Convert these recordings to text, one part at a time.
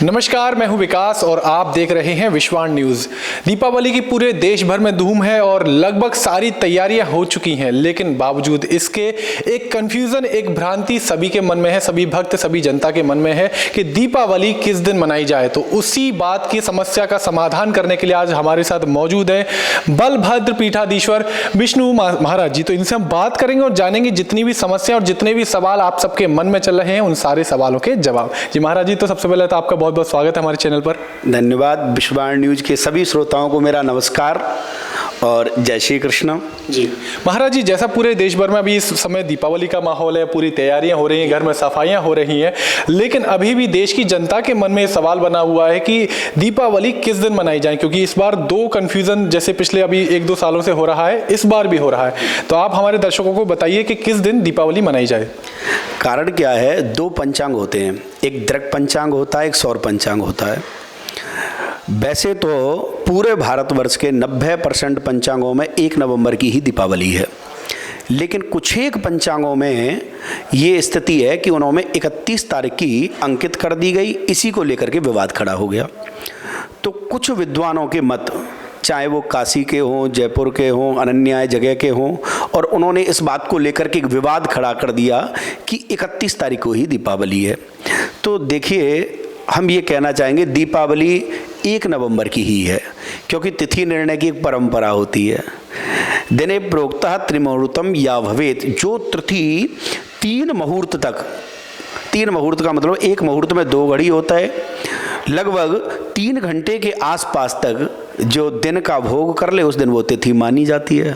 नमस्कार, मैं हूं विकास और आप देख रहे हैं विश्वान न्यूज। दीपावली की पूरे देश भर में धूम है और लगभग सारी तैयारियां हो चुकी हैं, लेकिन बावजूद इसके एक कंफ्यूजन, एक भ्रांति सभी के मन में है, सभी भक्त, सभी जनता के मन में है कि दीपावली किस दिन मनाई जाए। तो उसी बात की समस्या का समाधान करने के लिए आज हमारे साथ मौजूद है बलभद्र पीठाधीश्वर विष्णु महाराज जी। तो इनसे हम बात करेंगे और जानेंगे जितनी भी समस्या और जितने भी सवाल आप सबके मन में चल रहे हैं उन सारे सवालों के जवाब। जी महाराज जी, तो सबसे पहले तो आपका बहुत बहुत स्वागत है हमारे चैनल पर। धन्यवाद। विश्वान न्यूज के सभी श्रोताओं को मेरा नमस्कार और जय श्री कृष्ण। जी महाराज जी, जैसा पूरे देश भर में अभी इस समय दीपावली का माहौल है, पूरी तैयारियां हो रही हैं, घर में सफाइयां हो रही हैं, लेकिन अभी भी देश की जनता के मन में ये सवाल बना हुआ है कि दीपावली किस दिन मनाई जाए, क्योंकि इस बार दो कंफ्यूजन जैसे पिछले अभी 1-2 सालों से हो रहा है, इस बार भी हो रहा है। तो आप हमारे दर्शकों को बताइए कि किस दिन दीपावली मनाई जाए। कारण क्या है, 2 पंचांग होते हैं, एक दृक पंचांग होता है, एक सौर पंचांग होता है। वैसे तो पूरे भारतवर्ष के 90% पंचांगों में 1 नवंबर की ही दीपावली है, लेकिन कुछ एक पंचांगों में ये स्थिति है कि उन्होंने 31 तारीख की अंकित कर दी गई। इसी को लेकर के विवाद खड़ा हो गया। तो कुछ विद्वानों के मत, चाहे वो काशी के हों, जयपुर के हों, अनन्य जगह के हों, और उन्होंने इस बात को लेकर के एक विवाद खड़ा कर दिया कि 31 तारीख को ही दीपावली है। तो देखिए, हम ये कहना चाहेंगे दीपावली 1 नवंबर की ही है, क्योंकि तिथि निर्णय की एक परंपरा होती है। दिने प्रोक्तः त्रिमुहूर्तम या भवेत, जो तिथि 3 मुहूर्त तक, 3 मुहूर्त का मतलब 1 मुहूर्त में 2 घड़ी होता है, लगभग 3 घंटे के आसपास तक जो दिन का भोग कर ले उस दिन वो तिथि मानी जाती है।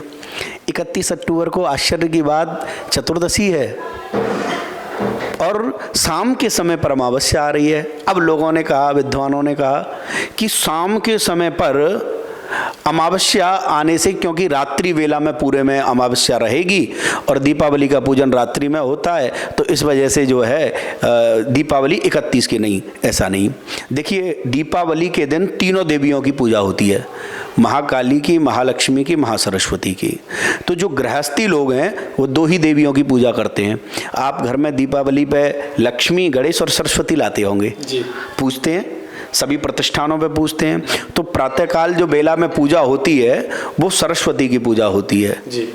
31 अक्टूबर को आश्चर्य की बात चतुर्दशी है और शाम के समय पर अमावस्या आ रही है। अब लोगों ने कहा, विद्वानों ने कहा कि शाम के समय पर अमावस्या आने से, क्योंकि रात्रि वेला में पूरे में अमावस्या रहेगी और दीपावली का पूजन रात्रि में होता है, तो इस वजह से जो है दीपावली 31 की नहीं, ऐसा नहीं। देखिए, दीपावली के दिन तीनों देवियों की पूजा होती है, महाकाली की, महालक्ष्मी की, महासरस्वती की। तो जो गृहस्थी लोग हैं वो 2 ही देवियों की पूजा करते हैं। आप घर में दीपावली पे लक्ष्मी, गणेश और सरस्वती लाते होंगे जी, पूजते हैं, सभी प्रतिष्ठानों पे पूजते हैं। तो प्रातःकाल जो बेला में पूजा होती है वो सरस्वती की पूजा होती है जी।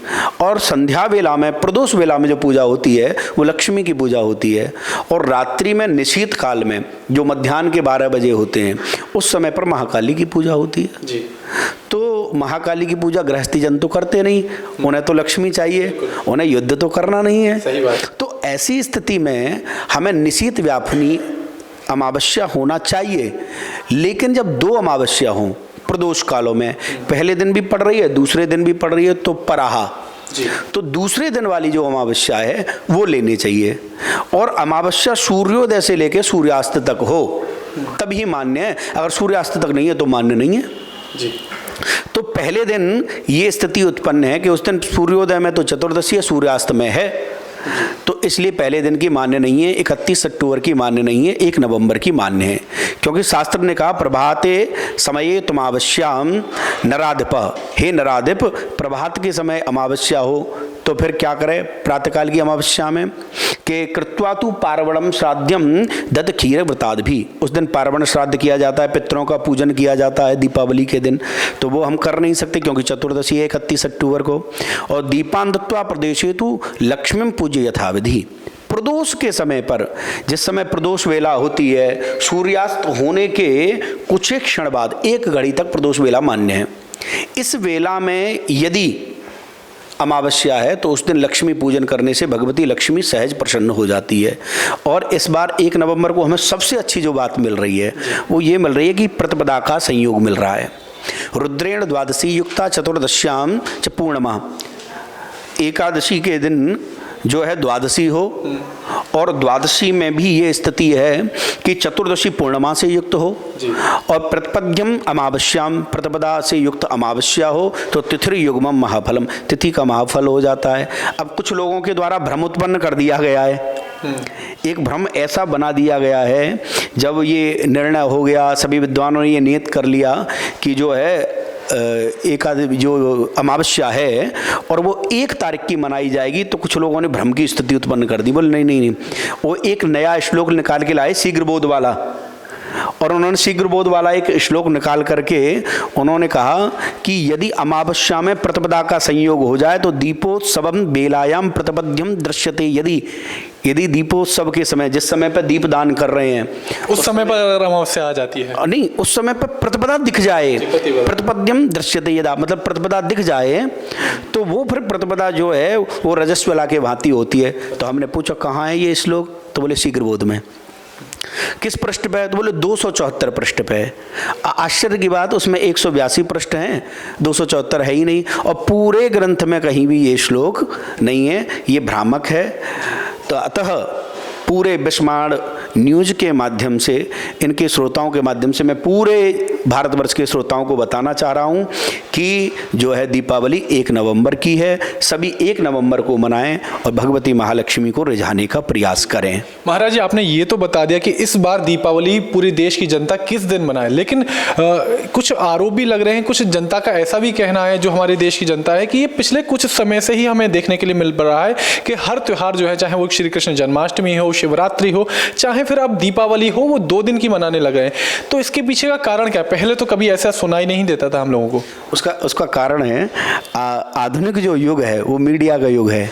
और संध्या वेला में, प्रदोष वेला में जो पूजा होती है वो लक्ष्मी की पूजा होती है। और रात्रि में, निशीत काल में, जो मध्याह्न के 12 बजे होते हैं, उस समय पर महाकाली की पूजा होती है जी। तो महाकाली की पूजा गृहस्थी जन तो करते नहीं, उन्हें तो लक्ष्मी चाहिए, उन्हें युद्ध तो करना नहीं है। सही बात। तो ऐसी स्थिति में हमें निशीत व्यापनी अमावस्या होना चाहिए, लेकिन जब 2 अमावस्या हों प्रदोष कालों में, पहले दिन भी पड़ रही है, दूसरे दिन भी पड़ रही है, तो पराहा जी। तो दूसरे दिन वाली जो अमावस्या है वो लेनी चाहिए। और अमावस्या सूर्योदय से लेकर सूर्यास्त तक हो तभी मान्य है, अगर सूर्यास्त तक नहीं है तो मान्य नहीं है जी। तो पहले दिन ये स्थिति उत्पन्न है कि उस दिन सूर्योदय में तो चतुर्दशी है, सूर्यास्त में है, तो इसलिए पहले दिन की मान्य नहीं है, 31 अक्टूबर की मान्य नहीं है, 1 नवंबर की मान्य है। क्योंकि शास्त्र ने कहा प्रभाते समये तुमावश्याम नराधिप, हे नराधिप, प्रभात के समय अमावस्या हो तो फिर क्या करें प्रातःकाल की अमावस्या में कि कृत्वा तु पार्वणम श्राद्धम दत्त क्षीर व्रताद भी, उस दिन पार्वण श्राद्ध किया जाता है, पितरों का पूजन किया जाता है दीपावली के दिन, तो वो हम कर नहीं सकते क्योंकि चतुर्दशी है 31 अक्टूबर को। और दीपान दत्वा प्रदेशे तु लक्ष्मीम पूज्य यथाविधि, प्रदोष के समय पर, जिस समय प्रदोष वेला होती है, सूर्यास्त होने के कुछ एक क्षण बाद 1 घड़ी तक प्रदोष वेला मान्य है। इस वेला में यदि अमावस्या है तो उस दिन लक्ष्मी पूजन करने से भगवती लक्ष्मी सहज प्रसन्न हो जाती है। और इस बार 1 नवंबर को हमें सबसे अच्छी जो बात मिल रही है वो ये मिल रही है कि प्रतिपदा का संयोग मिल रहा है। रुद्रेण द्वादशी युक्ता चतुर्दश्याम च पूर्णिमा, एकादशी के दिन जो है द्वादशी हो, और द्वादशी में भी ये स्थिति है कि चतुर्दशी पूर्णिमा से युक्त हो, और प्रतिपद्यम अमावस्याम, प्रतिपदा से युक्त अमावस्या हो, तो तिथि युग्मम महाफलम, तिथि का महाफल हो जाता है। अब कुछ लोगों के द्वारा भ्रम उत्पन्न कर दिया गया है, एक भ्रम ऐसा बना दिया गया है, जब ये निर्णय हो गया, सभी विद्वानों ने ये नियत कर लिया कि जो है एकादशी जो अमावस्या है और वो 1 तारीख की मनाई जाएगी, तो कुछ लोगों ने भ्रम की स्थिति उत्पन्न कर दी। बोले नहीं नहीं नहीं, वो एक नया श्लोक निकाल के लाए शीघ्र बोध वाला, और उन्होंने शीघ्र बोध वाला एक श्लोक निकाल करके उन्होंने कहा कि यदि अमावस्या में प्रतिपदा का संयोग हो जाए तो दीपोत्सवम बेलायाम प्रतिपद्यम दृश्यते। यदि दीपोत्सव के समय, जिस समय पर दीपदान कर रहे हैं, उस समय पर अगर अमावस्या आ जाती है, नहीं, उस समय पर प्रतिपदा दिख जाए, प्रतिपद्यम दृश्यते यदा, मतलब प्रतिपदा दिख जाए तो वो फिर प्रतिपदा जो है वो रजस्वला के भांति होती है। तो हमने पूछा कहाँ है ये श्लोक, तो बोले शीघ्र बोध में। किस पृष्ठ पे है, तो बोले 274 पृष्ठ पे है। आश्चर्य की बात, उसमें 182 पृष्ठ हैं, 274 है ही नहीं, और पूरे ग्रंथ में कहीं भी ये श्लोक नहीं है, ये भ्रामक है। तो अतः पूरे विस्माण न्यूज के माध्यम से, इनके श्रोताओं के माध्यम से मैं पूरे भारतवर्ष के श्रोताओं को बताना चाह रहा हूँ कि जो है दीपावली 1 नवंबर की है। सभी 1 नवंबर को मनाएं और भगवती महालक्ष्मी को रिझाने का प्रयास करें। महाराज जी, आपने ये तो बता दिया कि इस बार दीपावली पूरे देश की जनता किस दिन मनाए, लेकिन कुछ आरोप भी लग रहे हैं, कुछ जनता का ऐसा भी कहना है, जो हमारे देश की जनता है, कि ये पिछले कुछ समय से ही हमें देखने के लिए मिल रहा है कि हर त्यौहार जो है, चाहे वो श्री कृष्ण जन्माष्टमी हो, शिवरात्रि हो, चाहे फिर अब दीपावली हो, वो 2 दिन की मनाने लगे हैं। तो इसके पीछे का कारण क्या है? पहले तो कभी ऐसा सुनाई नहीं देता था हम लोगों को। उसका कारण है आधुनिक जो युग है वो मीडिया का युग है,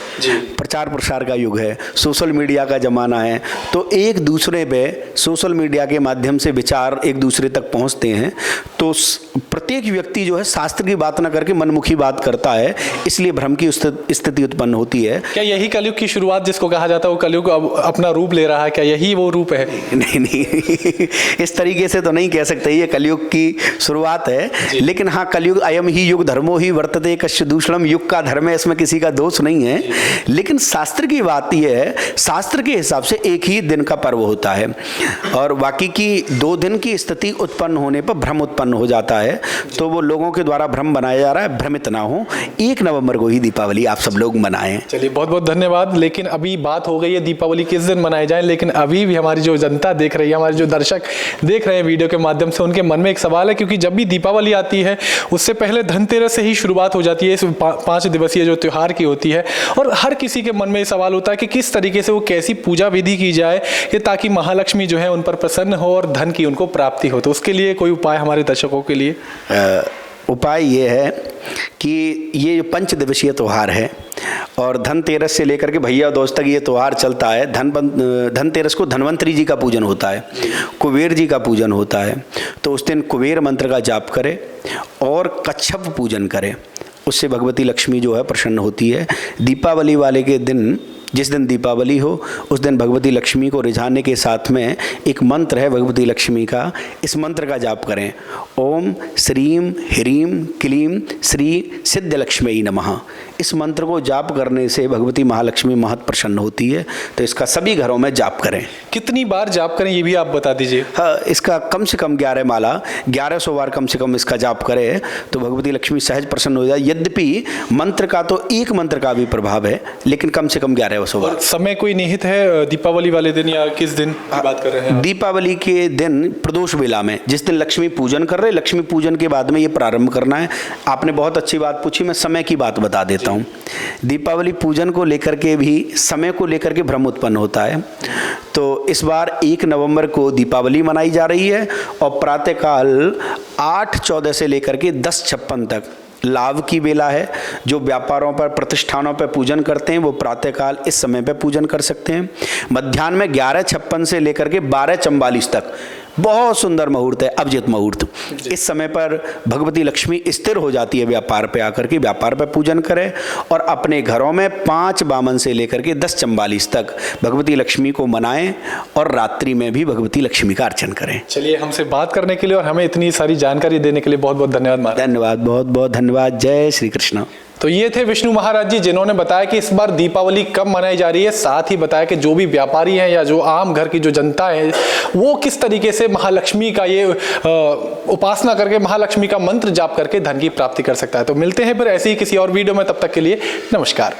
प्रचार प्रसार का युग है, सोशल मीडिया का जमाना है। तो एक दूसरे पे सोशल मीडिया के माध्यम से विचार एक दूसरे तक पहुंचते हैं, तो प्रत्येक व्यक्ति जो है शास्त्र की बात ना करके मनमुखी बात करता है, इसलिए भ्रम की स्थिति उत्पन्न होती है। क्या यही कलयुग की शुरुआत जिसको कहा जाता है, वो कलयुग अब अपना रूप ले रहा है? क्या यही वो रूप है? नहीं, इस तरीके से तो नहीं कह सकते ये कलयुग की शुरुआत है, लेकिन हाँ, कलयुग अयम ही युग धर्मो ही वर्तते कश्य दूषणम, युग का धर्म है, इसमें किसी का दोष नहीं है। लेकिन शास्त्र की बात यह है, शास्त्र के हिसाब से एक ही दिन का पर्व होता है, और बाकी की 2 दिन की स्थिति उत्पन्न होने पर भ्रम उत्पन्न हो जाता है। तो वो लोगों के द्वारा भ्रम बनाया जा रहा है, भ्रमित ना हो। 1 नवंबर को ही दीपावली आप सब लोग मनाएं। चलिए, बहुत बहुत धन्यवाद। लेकिन अभी बात हो गई है दीपावली किस दिन मनाए जाए, लेकिन अभी भी हमारी जो जनता देख रही है, हमारे जो दर्शक देख रहे हैं वीडियो के माध्यम से, उनके मन में एक सवाल है, क्योंकि जब भी दीपावली आती है उससे पहले धनतेरस से ही शुरुआत हो जाती है, इस 5 दिवसीय जो त्योहार की होती है, और हर किसी के मन में सवाल होता है कि किस तरीके से वो कैसी पूजा विधि की जाए कि ताकि महालक्ष्मी जो है उन पर प्रसन्न हो और धन की उनको प्राप्ति हो। तो उसके लिए कोई उपाय हमारे दर्शकों के लिए? उपाय ये है कि ये जो 5 दिवसीय त्यौहार है, और धनतेरस से लेकर के भैया दोस्त तक ये त्यौहार चलता है। धनतेरस को धन्वंतरी जी का पूजन होता है, कुबेर जी का पूजन होता है। तो उस दिन कुबेर मंत्र का जाप करें और कच्छप पूजन करें, उससे भगवती लक्ष्मी जो है प्रसन्न होती है। दीपावली वाले के दिन, जिस दिन दीपावली हो, उस दिन भगवती लक्ष्मी को रिझाने के साथ में एक मंत्र है भगवती लक्ष्मी का, इस मंत्र का जाप करें, ओम श्रीम ह्रीम क्लीम श्री सिद्धलक्ष्मी नमः। इस मंत्र को जाप करने से भगवती महालक्ष्मी महत प्रसन्न होती है। तो इसका सभी घरों में जाप करें। कितनी बार जाप करें ये भी आप बता दीजिए। हाँ, इसका कम से कम 11 माला, 1100 बार कम से कम इसका जाप करें तो भगवती लक्ष्मी सहज प्रसन्न हो जाए। यद्यपि मंत्र का तो एक मंत्र का भी प्रभाव है, लेकिन कम से कम 1100 बार। समय कोई निहित है दीपावली वाले दिन, या किस दिन की बात कर रहे हैं? दीपावली के दिन प्रदोष बेला में, जिस दिन लक्ष्मी पूजन कर रहे हैं, लक्ष्मी पूजन के बाद में ये प्रारंभ करना है। आपने बहुत अच्छी बात पूछी, मैं समय की बात बता देता हूँ। दीपावली पूजन को लेकर के भी समय को लेकर के भ्रम उत्पन्न होता है। तो इस बार 1 नवंबर को दीपावली मनाई जा रही है, और प्रातःकाल 8:14 से लेकर के 10:56 तक लाभ की बेला है। जो व्यापारों पर, प्रतिष्ठानों पर पूजन करते हैं वो प्रातःकाल इस समय पर पूजन कर सकते हैं। मध्याह्न में 11:56 से लेकर के 12:44 तक बहुत सुंदर मुहूर्त है, अभिजित मुहूर्त। इस समय पर भगवती लक्ष्मी स्थिर हो जाती है व्यापार पे आकर के, व्यापार पे पूजन करें, और अपने घरों में 5 बामन से लेकर के 10:44 तक भगवती लक्ष्मी को मनाएं, और रात्रि में भी भगवती लक्ष्मी का अर्चन करें। चलिए, हमसे बात करने के लिए और हमें इतनी सारी जानकारी देने के लिए बहुत बहुत धन्यवाद। धन्यवाद, बहुत बहुत धन्यवाद। जय श्री कृष्ण। तो ये थे विष्णु महाराज जी, जिन्होंने बताया कि इस बार दीपावली कब मनाई जा रही है, साथ ही बताया कि जो भी व्यापारी हैं या जो आम घर की जो जनता है वो किस तरीके से महालक्ष्मी का ये उपासना करके, महालक्ष्मी का मंत्र जाप करके धन की प्राप्ति कर सकता है। तो मिलते हैं फिर ऐसे ही किसी और वीडियो में, तब तक के लिए नमस्कार।